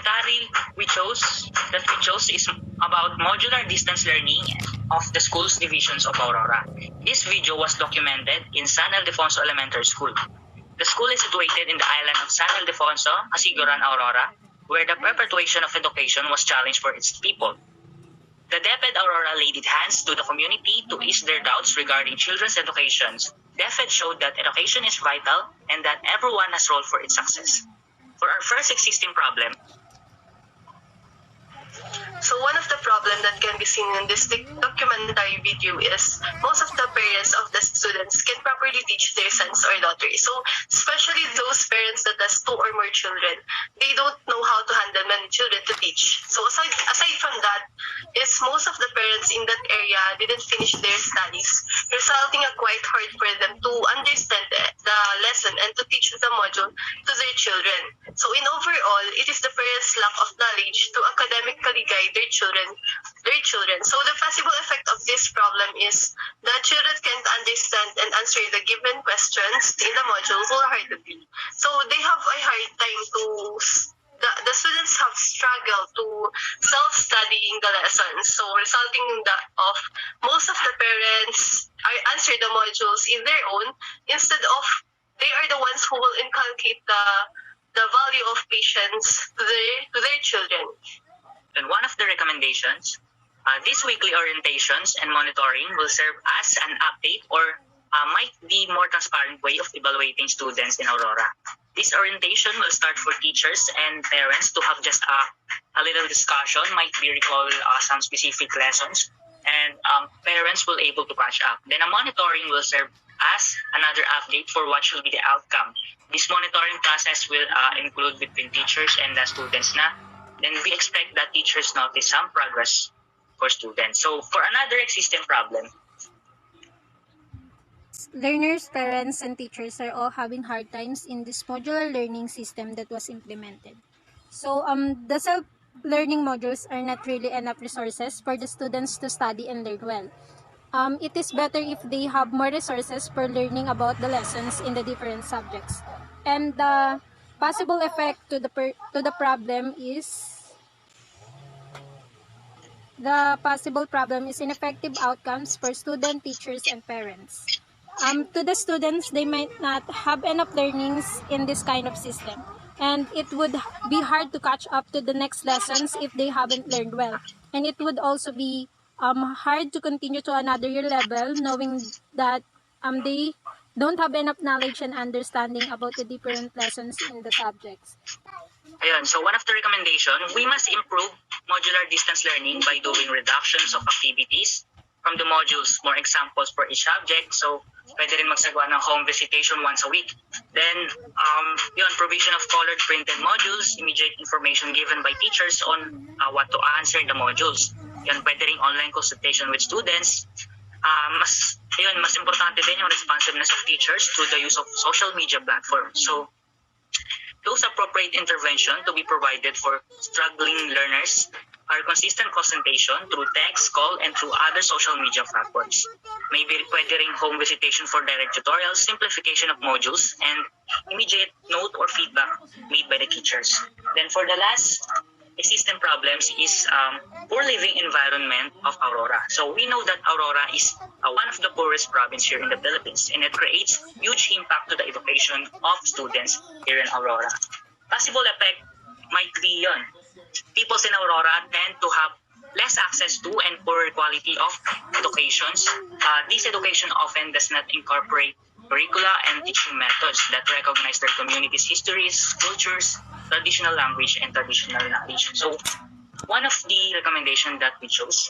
commentary we chose is about modular distance learning of the school's divisions of Aurora. This video was documented in San Ildefonso Elementary School. The school is situated in the island of San Ildefonso, Casiguran, Aurora, where the perpetuation of education was challenged for its people. The DepEd Aurora laid its hands to the community to ease their doubts regarding children's education. DepEd showed that education is vital and that everyone has role for its success. For our first existing problem, so one of the problems that can be seen in this documentary video is most of the parents of the students can properly teach their sons or daughters. So especially those parents that has 2 or more children, they don't know how to handle many children to teach. So aside from that, is most of the parents in that area didn't finish their studies, resulting in quite hard for them to understand the lesson and to teach the module to their children. So in overall, it is the parents' lack of knowledge to academically guide their children. So the possible effect of this problem is that children can't understand and answer the given questions in the module wholeheartedly. So they have a hard time to the students have struggled to self-studying the lessons, so resulting in of most of the parents are answer the modules in their own instead of they are the ones who will inculcate the value of patience to their children. and one of the recommendations, these weekly orientations and monitoring will serve as an update or might be more transparent way of evaluating students in Aurora. This orientation will start for teachers and parents to have just a little discussion, might be recall some specific lessons, and parents will able to catch up. Then a monitoring will serve as another update for what should be the outcome. This monitoring process will include between teachers and the students na. Then we expect that teachers notice some progress for students. So for another existing problem, learners, parents, and teachers are all having hard times in this modular learning system that was implemented. So the self-learning modules are not really enough resources for the students to study and learn well. It is better if they have more resources for learning about the lessons in the different subjects. And the possible effect to the problem is ineffective outcomes for students, teachers, and parents. To the students, they might not have enough learnings in this kind of system, and it would be hard to catch up to the next lessons if they haven't learned well. And it would also be hard to continue to another year level knowing that they don't have enough knowledge and understanding about the different lessons in the subjects. Ayun, so one of the recommendations, we must improve modular distance learning by doing reductions of activities from the modules, more examples for each subject. So pwede rin magsagawa ng home visitation once a week. Then, provision of colored printed modules, immediate information given by teachers on what to answer in the modules. Yun, pwede rin online consultation with students. Mas importante din yung responsiveness of teachers through the use of social media platforms. So, those appropriate intervention to be provided for struggling learners are consistent concentration through text, call, and through other social media platforms. Maybe pwede ring home visitation for direct tutorials, simplification of modules, and immediate note or feedback made by the teachers. Then for the last existing problems is poor living environment of Aurora. So we know that Aurora is one of the poorest province here in the Philippines, and it creates huge impact to the education of students here in Aurora. Possible effect might be yun. People in Aurora tend to have less access to and poorer quality of educations. This education often does not incorporate curricula and teaching methods that recognize their community's histories, cultures, traditional language, and traditional knowledge. So, one of the recommendations that we chose,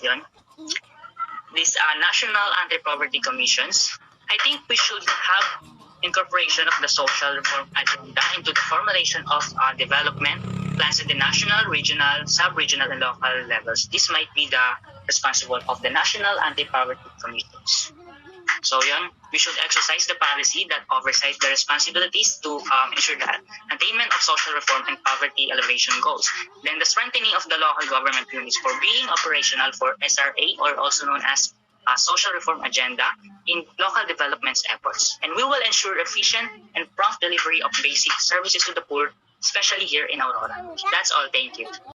this National Anti-Poverty Commissions, I think we should have incorporation of the social reform agenda into the formulation of development plans at the national, regional, sub-regional, and local levels. This might be the responsible of the National Anti-Poverty Commissions. So we should exercise the policy that oversights the responsibilities to ensure the attainment of social reform and poverty alleviation goals. Then the strengthening of the local government units for being operational for SRA, or also known as social reform agenda, in local development efforts. And we will ensure efficient and prompt delivery of basic services to the poor, especially here in Aurora. That's all. Thank you.